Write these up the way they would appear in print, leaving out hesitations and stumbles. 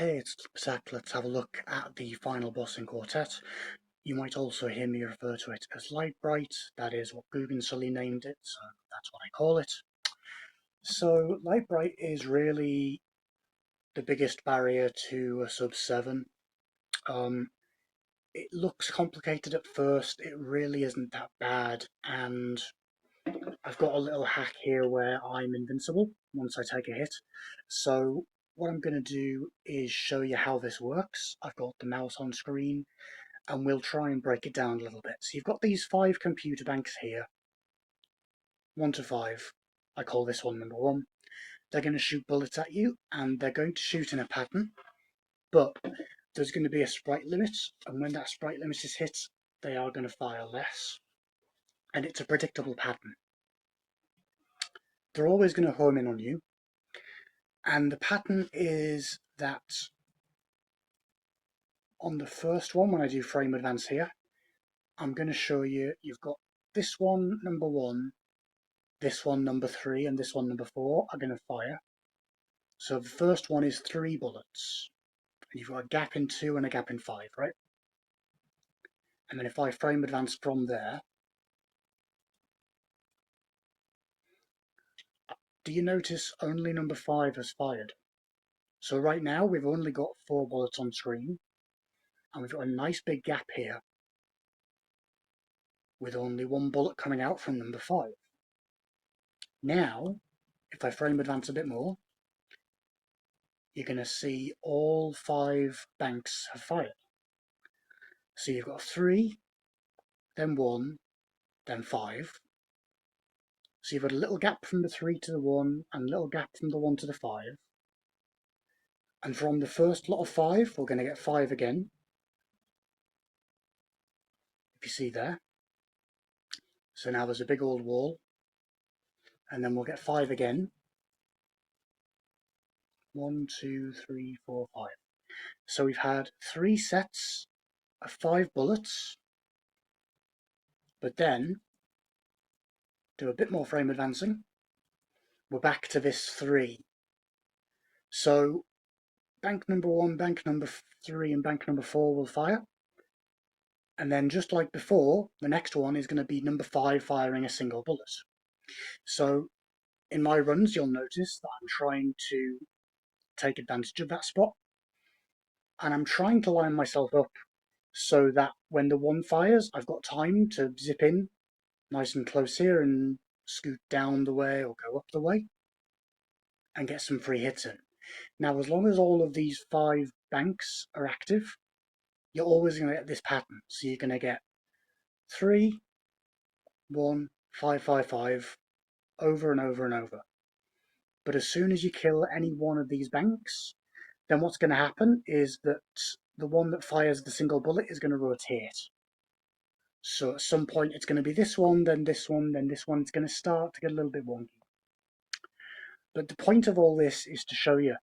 Hey, it's Zach. Let's have a look at the final boss in Quartet. You might also hear me refer to it as Brite. That is what Guggen Sully named it, so that's what I call it. So Brite is really the biggest barrier to a sub 7. It looks complicated at first, it really isn't that bad, and I've got a little hack here where I'm invincible once I take a hit. So what I'm going to do is show you how this works. I've got the mouse on screen and we'll try and break it down a little bit. So you've got these 5 computer banks here, 1 to 5. I call this one number 1. They're going to shoot bullets at you and they're going to shoot in a pattern, but there's going to be a sprite limit, and when that sprite limit is hit, they are going to fire less, and it's a predictable pattern. They're always going to home in on you, and the pattern is that on the first one, when I do frame advance here, I'm going to show you, you've got this one, number 1, this one, number 3, and this one, number 4, are going to fire. So the first one is 3 bullets. And you've got a gap in 2 and a gap in 5, right? And then if I frame advance from there, do you notice only number 5 has fired? So right now we've only got 4 bullets on screen, and we've got a nice big gap here with only 1 bullet coming out from number 5. Now, if I frame advance a bit more, you're going to see all 5 banks have fired. So you've got 3, then 1, then 5. So you've got a little gap from the 3 to the 1, and a little gap from the 1 to the 5. And from the first lot of 5, we're going to get 5 again, if you see there. So now there's a big old wall, and then we'll get 5 again. 1, 2, 3, 4, 5. So we've had 3 sets of 5 bullets, but then do a bit more frame advancing. We're back to this 3. So bank number 1, bank number 3, and bank number 4 will fire. And then just like before, the next one is going to be number 5 firing a single bullet. So in my runs, you'll notice that I'm trying to take advantage of that spot. And I'm trying to line myself up so that when the 1 fires, I've got time to zip in nice and close here and scoot down the way or go up the way and get some free hits in. Now, as long as all of these 5 banks are active, you're always going to get this pattern. So you're going to get 3, 1, 5, 5, 5 over and over and over. But as soon as you kill any one of these banks, then what's going to happen is that the one that fires the single bullet is going to rotate. So at some point it's going to be this one, then this one, then this one. It's going to start to get a little bit wonky. But the point of all this is to show you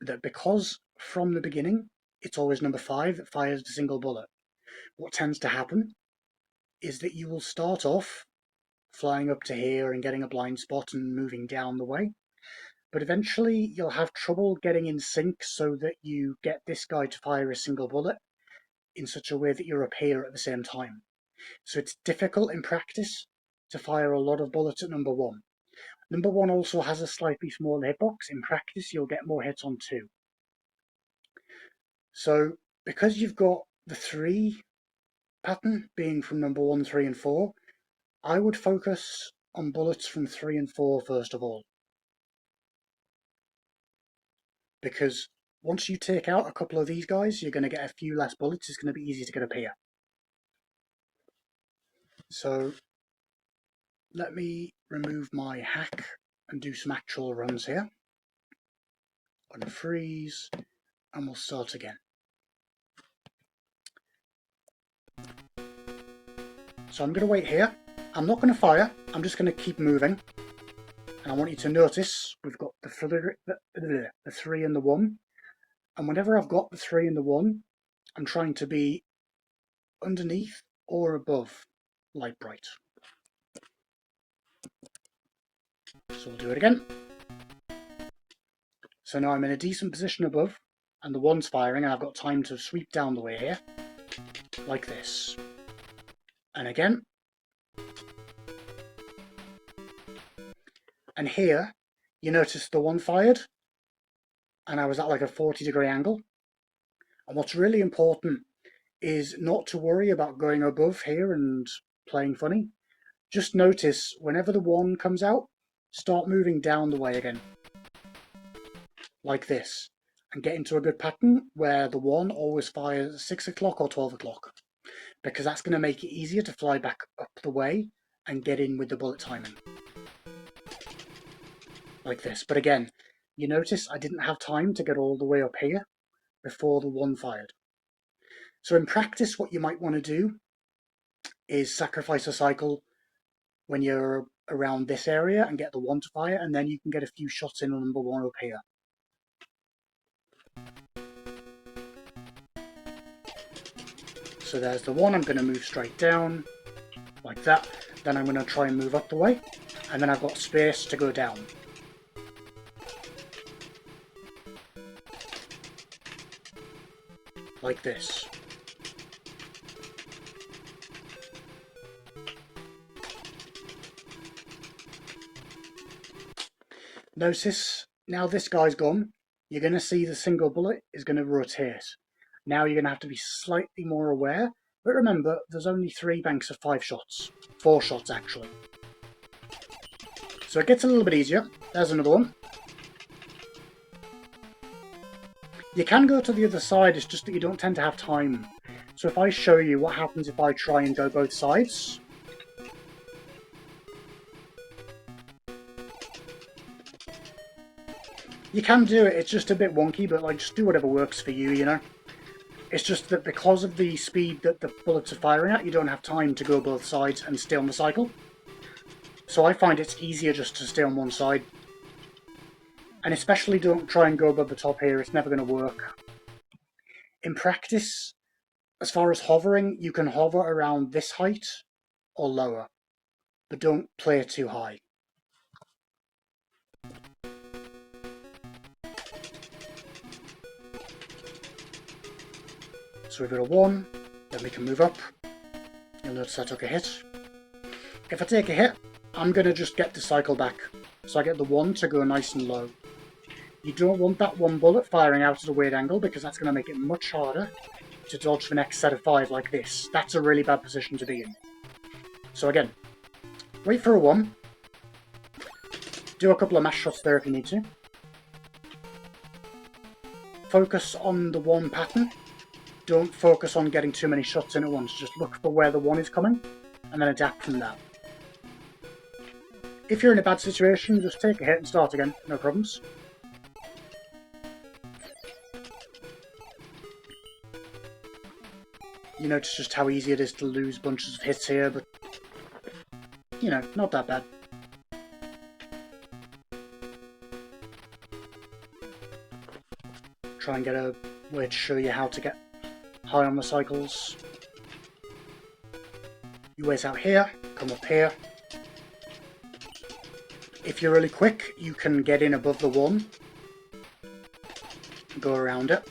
that because from the beginning it's always number 5 that fires the single bullet, what tends to happen is that you will start off flying up to here and getting a blind spot and moving down the way. But eventually you'll have trouble getting in sync so that you get this guy to fire a single bullet in such a way that you're up here at the same time. So it's difficult in practice to fire a lot of bullets at number 1. Number 1 also has a slightly smaller hitbox. In practice, you'll get more hits on 2. So because you've got the 3 pattern being from number 1, 3, and 4, I would focus on bullets from 3 and 4 first of all. Because once you take out a couple of these guys, you're going to get a few less bullets. It's going to be easy to get up here. So let me remove my hack and do some actual runs here. Unfreeze, and we'll start again. So I'm going to wait here. I'm not going to fire. I'm just going to keep moving. And I want you to notice we've got the 3 and the 1. And whenever I've got the 3 and the 1, I'm trying to be underneath or above Brite. So we'll do it again. So now I'm in a decent position above. and the one's firing, and I've got time to sweep down the way here, like this. And again. And here, you notice the one fired, and I was at like a 40-degree angle. And what's really important is not to worry about going above here and playing funny. Just notice whenever the one comes out, start moving down the way again. Like this. And get into a good pattern where the one always fires at 6 o'clock or 12 o'clock. Because that's going to make it easier to fly back up the way and get in with the bullet timing. Like this. But again, you notice I didn't have time to get all the way up here before the one fired. So in practice, what you might want to do is sacrifice a cycle when you're around this area and get the one to fire, and then you can get a few shots in on number one up here. So there's the one. I'm going to move straight down like that. Then I'm going to try and move up the way, and then I've got space to go down. Like this. Notice, now this guy's gone, you're going to see the single bullet is going to rotate. Now you're going to have to be slightly more aware, but remember, there's only 3 banks of 5 shots. 4 shots, actually. So it gets a little bit easier. There's another one. You can go to the other side, it's just that you don't tend to have time. So if I show you what happens if I try and go both sides. You can do it, it's just a bit wonky, but like just do whatever works for you, you know? It's just that because of the speed that the bullets are firing at, you don't have time to go both sides and stay on the cycle. So I find it's easier just to stay on one side. And especially don't try and go above the top here, it's never going to work. In practice, as far as hovering, you can hover around this height or lower, but don't play it too high. So we've got a 1, then we can move up. You'll notice I took a hit. If I take a hit, I'm going to just get the cycle back. So I get the 1 to go nice and low. You don't want that one bullet firing out at a weird angle because that's going to make it much harder to dodge the next set of 5 like this. That's a really bad position to be in. So again, wait for a 1. Do a couple of mash shots there if you need to. Focus on the 1 pattern. Don't focus on getting too many shots in at once. Just look for where the 1 is coming and then adapt from that. If you're in a bad situation, just take a hit and start again. No problems. You notice just how easy it is to lose bunches of hits here, but, you know, not that bad. Try and get a way to show you how to get high on the cycles. You wait out here, come up here. If you're really quick, you can get in above the 1, go around it.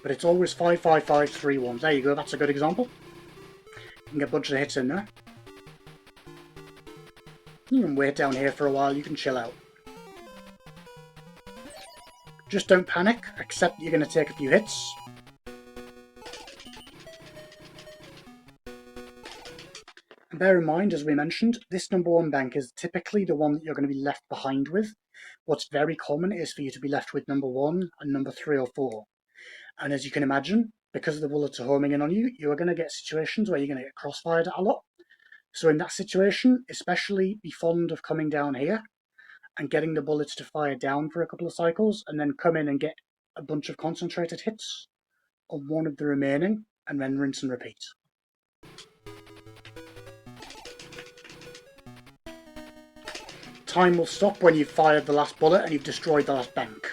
But it's always 5, 5, 5, 3, 1. There you go, that's a good example. You can get a bunch of hits in there. You can wait down here for a while, you can chill out. Just don't panic, accept you're going to take a few hits. And bear in mind, as we mentioned, this number 1 bank is typically the one that you're going to be left behind with. What's very common is for you to be left with number 1 and number 3 or 4. And as you can imagine, because the bullets are homing in on you, you are going to get situations where you're going to get crossfired a lot. So in that situation, especially be fond of coming down here and getting the bullets to fire down for a couple of cycles and then come in and get a bunch of concentrated hits on one of the remaining and then rinse and repeat. Time will stop when you've fired the last bullet and you've destroyed the last bank.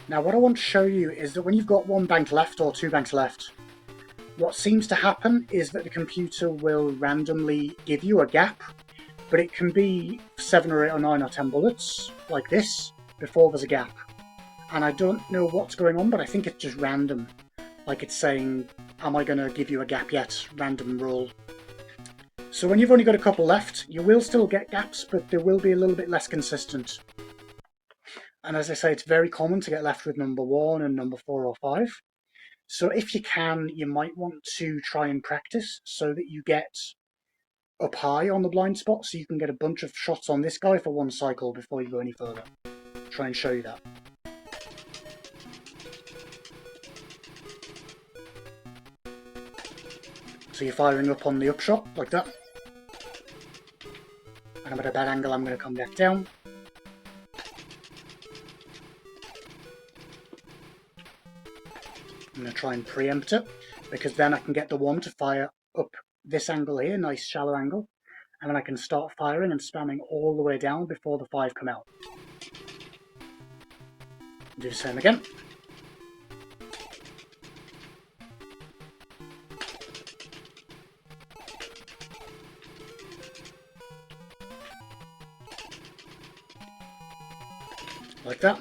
Now what I want to show you is that when you've got one bank left or two banks left, what seems to happen is that the computer will randomly give you a gap, but it can be 7 or 8 or 9 or 10 bullets, like this, before there's a gap. And I don't know what's going on, but I think it's just random. Like it's saying, am I going to give you a gap yet? Random roll. So when you've only got a couple left, you will still get gaps, but they will be a little bit less consistent. And as I say, it's very common to get left with number 1 and number 4 or 5. So if you can, you might want to try and practice so that you get up high on the blind spot, so you can get a bunch of shots on this guy for one cycle before you go any further. Try and show you that. So you're firing up on the upshot, like that. And I'm at a bad angle, I'm going to come back down. I'm going to try and preempt it, because then I can get the 1 to fire up this angle here, nice shallow angle, and then I can start firing and spamming all the way down before the 5 come out. Do the same again. Like that.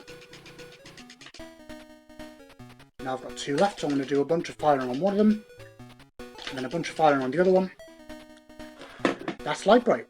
Now I've got 2 left, so I'm going to do a bunch of firing on one of them, and then a bunch of firing on the other one. That's Lite Brite.